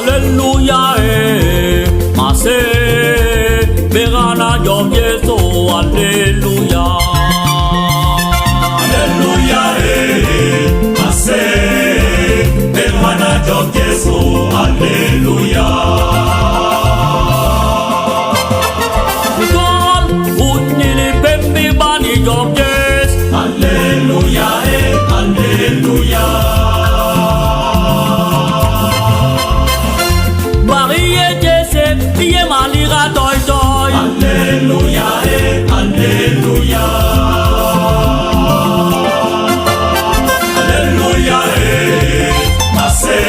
Hallelujah, Mase, Begana Jom Yeso, Hallelujah. Hallelujah, Mase, Begana Jom Yeso, Hallelujah. God, Unili Pembi Bani Jom Yes, Hallelujah, Hallelujah. Marie Jesse, Ie Malira Toy Toy. Hallelujah, Hallelujah. Hallelujah, Mase,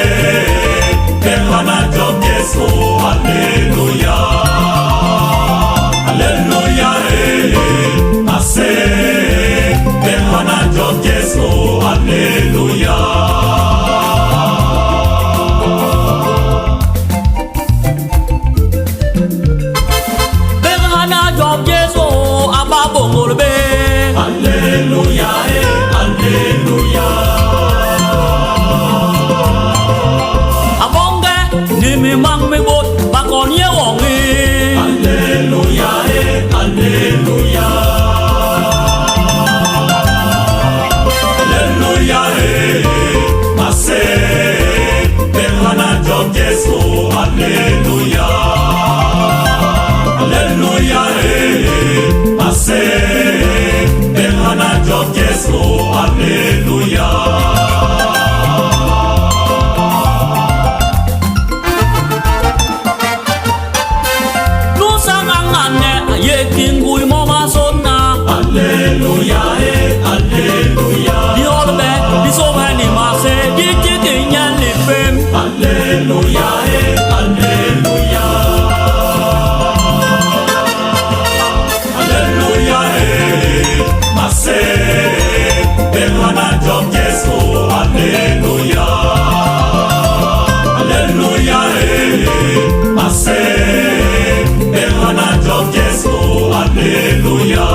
Begana Jom Yeso, Hallelujah. Hallelujah, Mase, Begana Jom Yeso, Hallelujah. Begana Jom Yeso, Ababo Mulbe. Hallelujah, Hallelujah. Abonge, Nimi Mang Me Bot, Bakon Ye Wongi. Hallelujah, Hallelujah. Hallelujah, Mase, Begana Jom Yeso, Hallelujah. Hallelujah, Mase, Begana Jom Yeso, Hallelujah. Ye kingui moma sonna. Hallelujah, Hallelujah. Di olbe, di sovani mase, di chikinya lipem. Hallelujah, Hallelujah. Hallelujah, Mase, Begana Jom Yeso, Hallelujah. Hallelujah, Mase, Begana Jom Yeso, Hallelujah.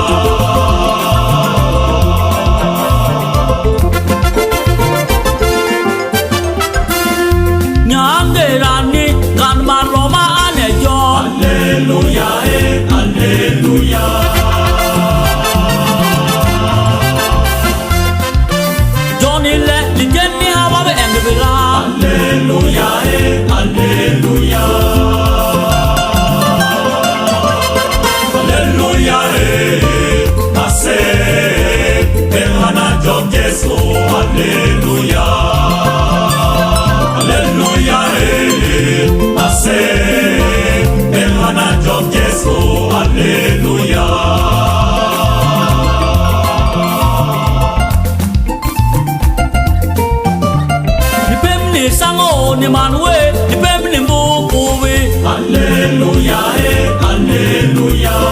Nyangerani, ganma roma anejo. Hallelujah, Hallelujah. Johnny le, di jenni hawa be engvila. Hallelujah, Hallelujah. Hallelujah, Mase, Begana Jom Yeso, Hallelujah. Hallelujah, Mase, Begana Jom Yeso, Hallelujah. Lipem ni sango ni manwe, lipem ni mbukuwe. Hallelujah, Hallelujah.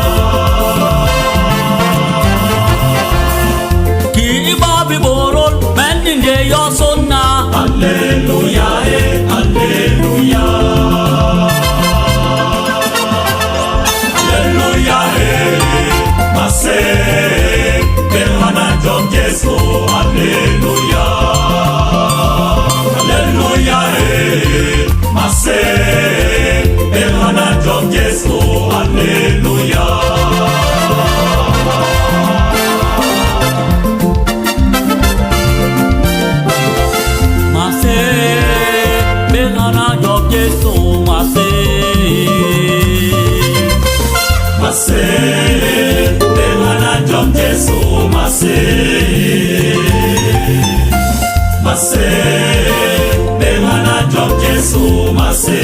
Ki ibabi borol, mendinde yo sonna. Hallelujah, Hallelujah. Hallelujah, Mase, Begana Jom Yeso, Hallelujah. Hallelujah, Mase, Begana Jom Yeso, Hallelujah. Mase, Begana Jom Yeso, Mase. Mase, Begana Jom Yeso, Mase. Mase, Begana Jom Yeso, Mase.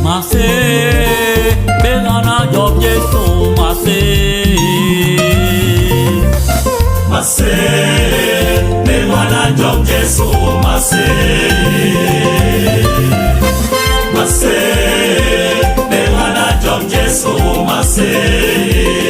Mase, Begana Jom Yeso, Mase. Mase, Begana Jom Yeso, Mase. Mase, Begana Jom Yeso, Mase.